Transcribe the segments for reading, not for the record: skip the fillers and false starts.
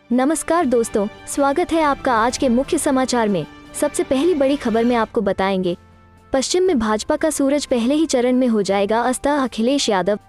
नमस्कार दोस्तों, स्वागत है आपका आज के मुख्य समाचार में। सबसे पहली बड़ी खबर में आपको बताएंगे, पश्चिम में भाजपा का सूरज पहले ही चरण में हो जाएगा अस्त, अखिलेश यादव।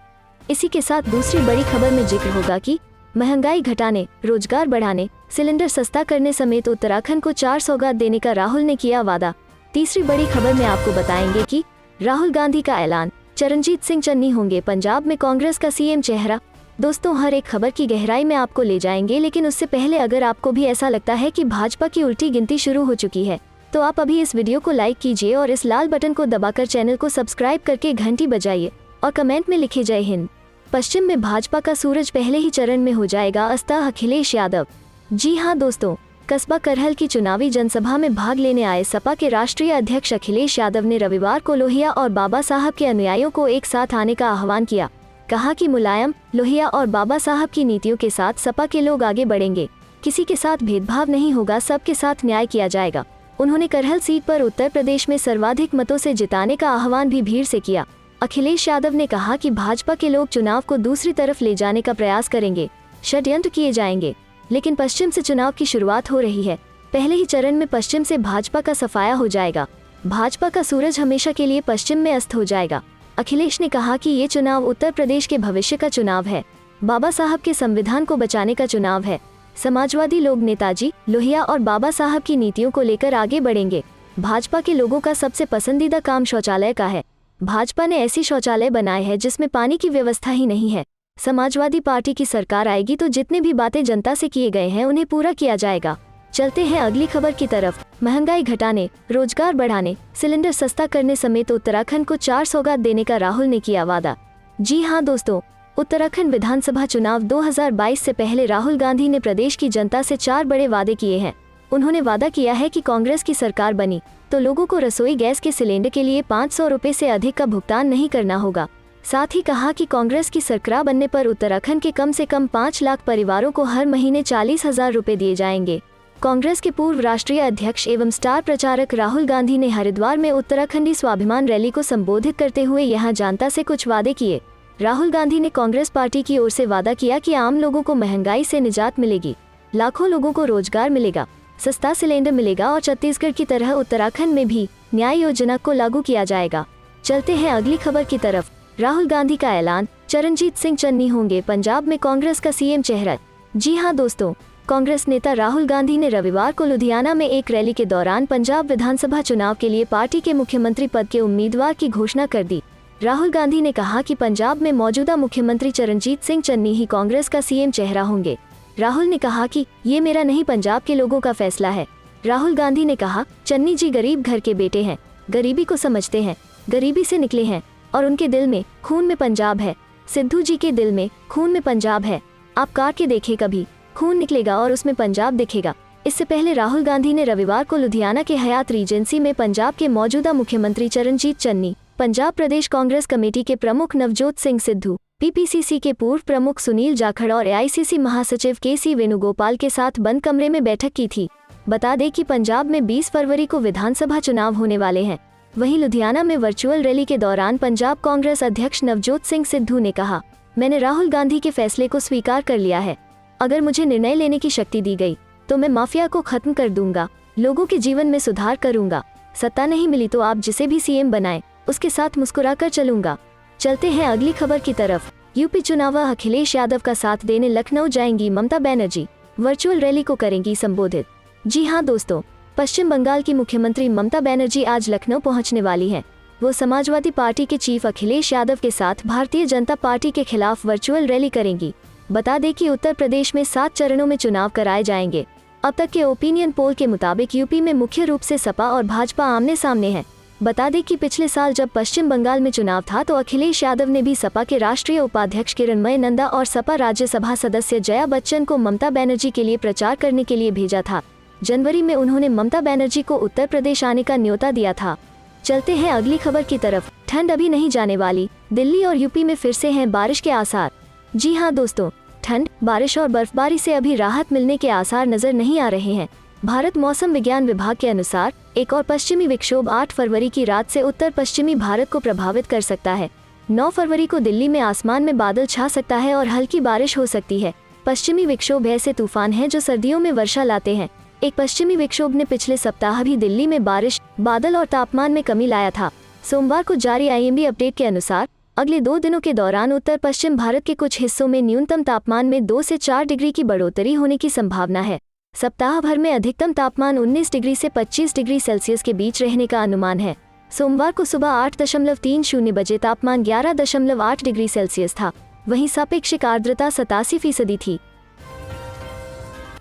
इसी के साथ दूसरी बड़ी खबर में जिक्र होगा कि महंगाई घटाने, रोजगार बढ़ाने, सिलेंडर सस्ता करने समेत उत्तराखंड को 4 सौगात देने का राहुल ने किया वादा। तीसरी बड़ी खबर में आपको बताएंगे कि राहुल गांधी का ऐलान, चरणजीत सिंह चन्नी होंगे पंजाब में कांग्रेस का सीएम चेहरा। दोस्तों, हर एक खबर की गहराई में आपको ले जाएंगे, लेकिन उससे पहले अगर आपको भी ऐसा लगता है कि भाजपा की उल्टी गिनती शुरू हो चुकी है तो आप अभी इस वीडियो को लाइक कीजिए और इस लाल बटन को दबाकर चैनल को सब्सक्राइब करके घंटी बजाइए और कमेंट में लिखे जय हिंद। पश्चिम में भाजपा का सूरज पहले ही चरण में हो जाएगा अस्त, अखिलेश यादव। जी हां दोस्तों, कस्बा करहल की चुनावी जनसभा में भाग लेने आए सपा के राष्ट्रीय अध्यक्ष अखिलेश यादव ने रविवार को लोहिया और बाबा साहब के अनुयायियों को एक साथ आने का आह्वान किया। कहा कि मुलायम, लोहिया और बाबा साहब की नीतियों के साथ सपा के लोग आगे बढ़ेंगे। किसी के साथ भेदभाव नहीं होगा, सबके साथ न्याय किया जाएगा। उन्होंने करहल सीट पर उत्तर प्रदेश में सर्वाधिक मतों से जिताने का आह्वान भी भीड़ से किया। अखिलेश यादव ने कहा कि भाजपा के लोग चुनाव को दूसरी तरफ ले जाने का प्रयास करेंगे, षड्यंत्र किए जाएंगे, लेकिन पश्चिम से चुनाव की शुरुआत हो रही है। पहले ही चरण में पश्चिम से भाजपा का सफाया हो जाएगा। भाजपा का सूरज हमेशा के लिए पश्चिम में अस्त हो जाएगा। अखिलेश ने कहा कि ये चुनाव उत्तर प्रदेश के भविष्य का चुनाव है, बाबा साहब के संविधान को बचाने का चुनाव है। समाजवादी लोग नेताजी, लोहिया और बाबा साहब की नीतियों को लेकर आगे बढ़ेंगे। भाजपा के लोगों का सबसे पसंदीदा काम शौचालय का है। भाजपा ने ऐसी शौचालय बनाए हैं जिसमें पानी की व्यवस्था ही नहीं है। समाजवादी पार्टी की सरकार आएगी तो जितने भी बातें जनता से किए गए हैं उन्हें पूरा किया जाएगा। चलते हैं अगली खबर की तरफ। महंगाई घटाने, रोजगार बढ़ाने, सिलेंडर सस्ता करने समेत उत्तराखंड को 4 सौगात देने का राहुल ने किया वादा। जी हां दोस्तों, उत्तराखंड विधानसभा चुनाव 2022 से पहले राहुल गांधी ने प्रदेश की जनता से 4 बड़े वादे किए हैं। उन्होंने वादा किया है कि कांग्रेस की सरकार बनी तो लोगों को रसोई गैस के सिलेंडर के लिए 500 रुपए से अधिक का भुगतान नहीं करना होगा। साथ ही कहा कि कांग्रेस की सरकार बनने पर उत्तराखंड के कम से कम 5 लाख परिवारों को हर महीने 40,000 रुपए दिए जाएंगे। कांग्रेस के पूर्व राष्ट्रीय अध्यक्ष एवं स्टार प्रचारक राहुल गांधी ने हरिद्वार में उत्तराखंडी स्वाभिमान रैली को संबोधित करते हुए यहां जनता से कुछ वादे किए। राहुल गांधी ने कांग्रेस पार्टी की ओर से वादा किया कि आम लोगों को महंगाई से निजात मिलेगी, लाखों लोगों को रोजगार मिलेगा, सस्ता सिलेंडर मिलेगा और छत्तीसगढ़ की तरह उत्तराखंड में भी न्याय योजना को लागू किया जाएगा। चलते हैं अगली खबर की तरफ। राहुल गांधी का ऐलान, चरणजीत सिंह चन्नी होंगे पंजाब में कांग्रेस का सीएम चेहरा। जी हाँ दोस्तों, कांग्रेस नेता राहुल गांधी ने रविवार को लुधियाना में एक रैली के दौरान पंजाब विधानसभा चुनाव के लिए पार्टी के मुख्यमंत्री पद के उम्मीदवार की घोषणा कर दी। राहुल गांधी ने कहा कि पंजाब में मौजूदा मुख्यमंत्री चरणजीत सिंह चन्नी ही कांग्रेस का सीएम चेहरा होंगे। राहुल ने कहा कि ये मेरा नहीं, पंजाब के लोगों का फैसला है। राहुल गांधी ने कहा, चन्नी जी गरीब घर के बेटे हैं, गरीबी को समझते हैं, गरीबी से निकले हैं और उनके दिल में, खून में पंजाब है। सिद्धू जी के दिल में, खून में पंजाब है। आप काट के देखे, कभी खून निकलेगा और उसमें पंजाब दिखेगा। इससे पहले राहुल गांधी ने रविवार को लुधियाना के हयात रीजेंसी में पंजाब के मौजूदा मुख्यमंत्री चरणजीत चन्नी, पंजाब प्रदेश कांग्रेस कमेटी के प्रमुख नवजोत सिंह सिद्धू, पीपीसीसी के पूर्व प्रमुख सुनील जाखड़ और एआईसीसी महासचिव केसी वेणुगोपाल के साथ बंद कमरे में बैठक की थी। बता दें कि पंजाब में 20 फरवरी को विधानसभा चुनाव होने वाले हैं। वहीं लुधियाना में वर्चुअल रैली के दौरान पंजाब कांग्रेस अध्यक्ष नवजोत सिंह सिद्धू ने कहा, मैंने राहुल गांधी के फैसले को स्वीकार कर लिया है। अगर मुझे निर्णय लेने की शक्ति दी गई तो मैं माफिया को खत्म कर दूंगा, लोगों के जीवन में सुधार करूंगा। सत्ता नहीं मिली तो आप जिसे भी सीएम बनाएं उसके साथ मुस्कुराकर चलूंगा। चलते हैं अगली खबर की तरफ। यूपी चुनाव, अखिलेश यादव का साथ देने लखनऊ जाएंगी ममता बनर्जी, वर्चुअल रैली को करेंगी संबोधित। जी हाँ दोस्तों, पश्चिम बंगाल की मुख्यमंत्री ममता बनर्जी आज लखनऊ पहुंचने वाली हैं। वो समाजवादी पार्टी के चीफ अखिलेश यादव के साथ भारतीय जनता पार्टी के खिलाफ वर्चुअल रैली करेंगी। बता दें कि उत्तर प्रदेश में 7 चरणों में चुनाव कराए जाएंगे। अब तक के ओपिनियन पोल के मुताबिक यूपी में मुख्य रूप से सपा और भाजपा आमने सामने हैं। बता दें कि पिछले साल जब पश्चिम बंगाल में चुनाव था तो अखिलेश यादव ने भी सपा के राष्ट्रीय उपाध्यक्ष किरणमय नंदा और सपा राज्यसभा सदस्य जया बच्चन को ममता बनर्जी के लिए प्रचार करने के लिए भेजा था। जनवरी में उन्होंने ममता बनर्जी को उत्तर प्रदेश आने का न्योता दिया था। चलते हैं अगली खबर की तरफ। ठंड अभी नहीं जाने वाली, दिल्ली और यूपी में फिर से हैं बारिश के आसार। जी हाँ दोस्तों, ठंड, बारिश और बर्फबारी से अभी राहत मिलने के आसार नजर नहीं आ रहे हैं। भारत मौसम विज्ञान विभाग के अनुसार एक और पश्चिमी विक्षोभ 8 फरवरी की रात से उत्तर पश्चिमी भारत को प्रभावित कर सकता है। 9 फरवरी को दिल्ली में आसमान में बादल छा सकता है और हल्की बारिश हो सकती है। पश्चिमी विक्षोभ ऐसे तूफान हैं जो सर्दियों में वर्षा लाते हैं। एक पश्चिमी विक्षोभ ने पिछले सप्ताह भी दिल्ली में बारिश, बादल और तापमान में कमी लाया था। सोमवार को जारी आईएमडी अपडेट के अनुसार अगले 2 दिनों के दौरान उत्तर पश्चिम भारत के कुछ हिस्सों में न्यूनतम तापमान में 2 से 4 डिग्री की बढ़ोतरी होने की संभावना है। सप्ताह भर में अधिकतम तापमान 19 डिग्री से 25 डिग्री सेल्सियस के बीच रहने का अनुमान है। सोमवार को सुबह 8:30 बजे तापमान 11.8 डिग्री सेल्सियस था। वहीं सापेक्षिक आर्द्रता 87% थी।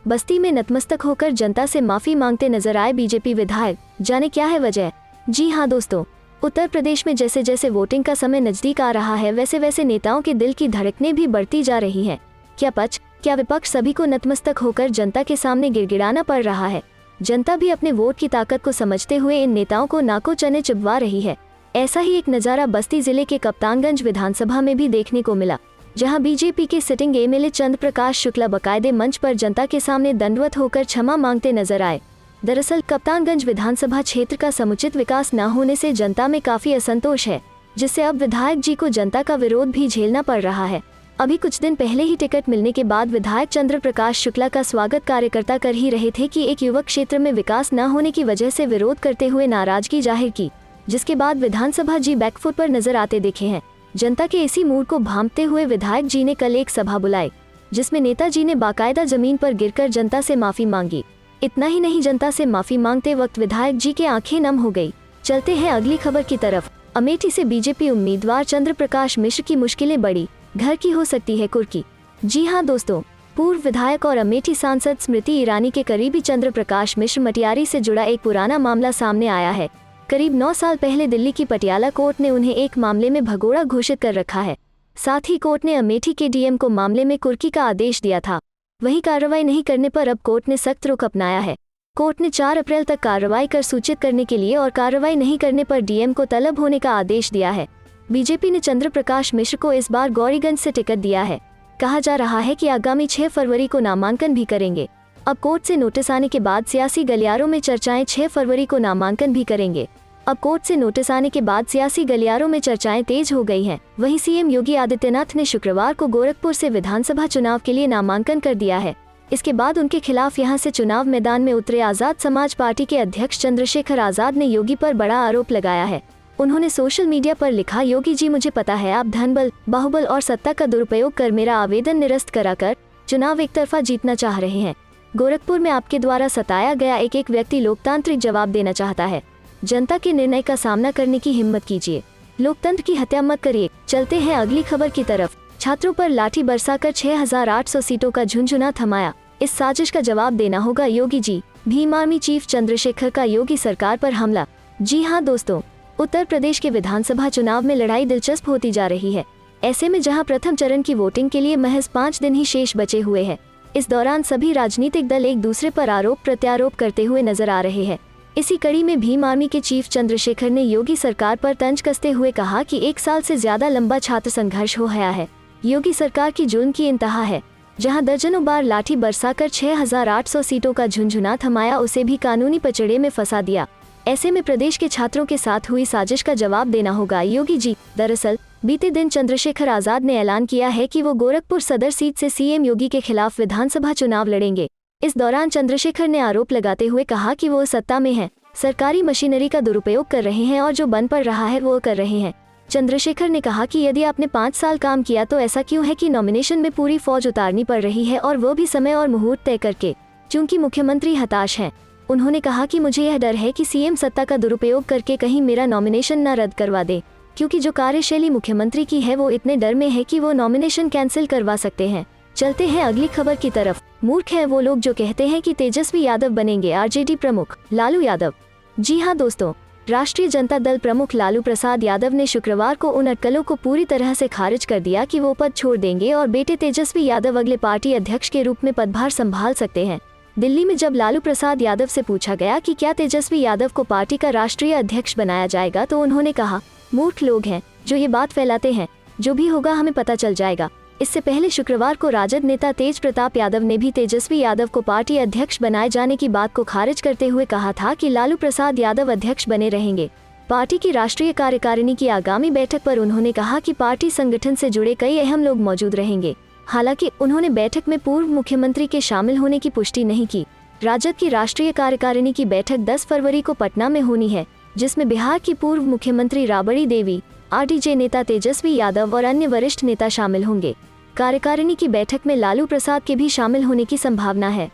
बस्ती में नतमस्तक होकर जनता से माफी मांगते नजर आए बीजेपी विधायक, जाने क्या है वजह। जी हाँ दोस्तों, उत्तर प्रदेश में जैसे जैसे वोटिंग का समय नजदीक आ रहा है वैसे वैसे नेताओं के दिल की धड़कनें भी बढ़ती जा रही हैं। क्या पक्ष क्या विपक्ष सभी को नतमस्तक होकर जनता के सामने गिड़गिड़ाना पड़ रहा है। जनता भी अपने वोट की ताकत को समझते हुए इन नेताओं को नाको चने चुभवा रही है। ऐसा ही एक नज़ारा बस्ती जिले के कप्तानगंज विधानसभा में भी देखने को मिला, जहां बीजेपी के सिटिंग एमएलए चंद्र प्रकाश शुक्ला बकायदे मंच पर जनता के सामने दंडवत होकर क्षमा मांगते नजर आए। दरअसल कप्तानगंज विधानसभा क्षेत्र का समुचित विकास न होने से जनता में काफी असंतोष है, जिससे अब विधायक जी को जनता का विरोध भी झेलना पड़ रहा है। अभी कुछ दिन पहले ही टिकट मिलने के बाद विधायक चंद्र प्रकाश शुक्ला का स्वागत कार्यकर्ता कर ही रहे थे कि एक युवक क्षेत्र में विकास न होने की वजह से विरोध करते हुए नाराजगी जाहिर की, जिसके बाद विधानसभा जी बैकफुट पर नजर आते दिखे हैं। जनता के इसी मूड को भांपते हुए विधायक जी ने कल एक सभा बुलाई, जिसमें नेताजी ने बाकायदा जमीन पर गिरकर जनता से माफी मांगी। इतना ही नहीं, जनता से माफी मांगते वक्त विधायक जी की आंखें नम हो गई। चलते हैं अगली खबर की तरफ। अमेठी से बीजेपी उम्मीदवार चंद्र प्रकाश मिश्र की मुश्किलें बड़ी, घर की हो सकती है कुर्की। जी हाँ दोस्तों, पूर्व विधायक और अमेठी सांसद स्मृति ईरानी के करीबी चंद्र प्रकाश मिश्र मटियारी से जुड़ा एक पुराना मामला सामने आया है। करीब 9 साल पहले दिल्ली की पटियाला कोर्ट ने उन्हें एक मामले में भगोड़ा घोषित कर रखा है। साथ ही कोर्ट ने अमेठी के डीएम को मामले में कुर्की का आदेश दिया था। वहीं कार्रवाई नहीं करने पर अब कोर्ट ने सख्त रुख अपनाया है। कोर्ट ने 4 अप्रैल तक कार्रवाई कर सूचित करने के लिए और कार्रवाई नहीं करने पर डीएम को तलब होने का आदेश दिया है। बीजेपी ने चंद्र प्रकाश मिश्र को इस बार गौरीगंज से टिकट दिया है। कहा जा रहा है कि आगामी 6 फरवरी को नामांकन भी करेंगे। अब कोर्ट से नोटिस आने के बाद सियासी गलियारों में चर्चाएं 6 फरवरी को नामांकन भी करेंगे। अब कोर्ट से नोटिस आने के बाद सियासी गलियारों में चर्चाएं तेज हो गई हैं। वहीं सीएम योगी आदित्यनाथ ने शुक्रवार को गोरखपुर से विधानसभा चुनाव के लिए नामांकन कर दिया है। इसके बाद उनके खिलाफ यहां से चुनाव मैदान में उतरे आजाद समाज पार्टी के अध्यक्ष चंद्रशेखर आजाद ने योगी पर बड़ा आरोप लगाया है। उन्होंने सोशल मीडिया पर लिखा, योगी जी मुझे पता है आप धनबल, बाहुबल और सत्ता का दुरुपयोग कर मेरा आवेदन निरस्त कराकर चुनाव एक तरफा जीतना चाह रहे हैं। गोरखपुर में आपके द्वारा सताया गया एक व्यक्ति लोकतांत्रिक जवाब देना चाहता है। जनता के निर्णय का सामना करने की हिम्मत कीजिए, लोकतंत्र की हत्या मत करिए। चलते हैं अगली खबर की तरफ। छात्रों पर लाठी बरसाकर 6800 सीटों का झुंझुना थमाया, इस साजिश का जवाब देना होगा योगी जी। भीम आर्मी चीफ चंद्रशेखर का योगी सरकार पर हमला। जी हाँ दोस्तों, उत्तर प्रदेश के विधानसभा चुनाव में लड़ाई दिलचस्प होती जा रही है। ऐसे में जहां प्रथम चरण की वोटिंग के लिए महज 5 दिन ही शेष बचे हुए हैं, इस दौरान सभी राजनीतिक दल एक दूसरे पर आरोप प्रत्यारोप करते हुए नजर आ रहे हैं। इसी कड़ी में भीम आर्मी के चीफ चंद्रशेखर ने योगी सरकार पर तंज कसते हुए कहा कि 1 साल से ज्यादा लंबा छात्र संघर्ष हो गया है। योगी सरकार की जुल्म की इंतहा है। जहां दर्जनों बार लाठी बरसाकर 6800 सीटों का झुंझुना थमाया, उसे भी कानूनी पचड़े में फंसा दिया। ऐसे में प्रदेश के छात्रों के साथ हुई साजिश का जवाब देना होगा योगी जी। दरअसल बीते दिन चंद्रशेखर आजाद ने ऐलान किया है कि वो गोरखपुर सदर सीट से सीएम योगी के खिलाफ विधानसभा चुनाव लड़ेंगे। इस दौरान चंद्रशेखर ने आरोप लगाते हुए कहा कि वो सत्ता में हैं, सरकारी मशीनरी का दुरुपयोग कर रहे हैं और जो बन पड़ रहा है वो कर रहे हैं। चंद्रशेखर ने कहा कि यदि आपने 5 साल काम किया तो ऐसा क्यों है कि नॉमिनेशन में पूरी फौज उतारनी पड़ रही है, और वो भी समय और मुहूर्त तय करके, क्योंकि मुख्यमंत्री हताश हैं। उन्होंने कहा कि मुझे यह डर है कि सीएम सत्ता का दुरुपयोग करके कहीं मेरा नॉमिनेशन न रद्द करवा दे, क्योंकि जो कार्यशैली मुख्यमंत्री की है वो इतने डर में है कि वो नॉमिनेशन कैंसिल करवा सकते हैं। चलते हैं अगली खबर की तरफ। मूर्ख हैं वो लोग जो कहते हैं कि तेजस्वी यादव बनेंगे आरजेडी प्रमुख, लालू यादव। जी हाँ दोस्तों, राष्ट्रीय जनता दल प्रमुख लालू प्रसाद यादव ने शुक्रवार को उन अटकलों को पूरी तरह से खारिज कर दिया कि वो पद छोड़ देंगे और बेटे तेजस्वी यादव अगले पार्टी अध्यक्ष के रूप में पदभार संभाल सकते हैं। दिल्ली में जब लालू प्रसाद यादव से पूछा गया कि क्या तेजस्वी यादव को पार्टी का राष्ट्रीय अध्यक्ष बनाया जाएगा, तो उन्होंने कहा, मूर्ख लोग हैं जो ये बात फैलाते हैं, जो भी होगा हमें पता चल जाएगा। इससे पहले शुक्रवार को राजद नेता तेज प्रताप यादव ने भी तेजस्वी यादव को पार्टी अध्यक्ष बनाए जाने की बात को खारिज करते हुए कहा था कि लालू प्रसाद यादव अध्यक्ष बने रहेंगे। पार्टी की राष्ट्रीय कार्यकारिणी की आगामी बैठक पर उन्होंने कहा कि पार्टी संगठन से जुड़े कई अहम लोग मौजूद रहेंगे। हालांकि उन्होंने बैठक में पूर्व मुख्यमंत्री के शामिल होने की पुष्टि नहीं की। राजद की राष्ट्रीय कार्यकारिणी की बैठक 10 फरवरी को पटना में होनी है, जिसमें बिहार की पूर्व मुख्यमंत्री राबड़ी देवी, आरजेडी नेता तेजस्वी यादव और अन्य वरिष्ठ नेता शामिल होंगे। कार्यकारिणी की बैठक में लालू प्रसाद के भी शामिल होने की संभावना है।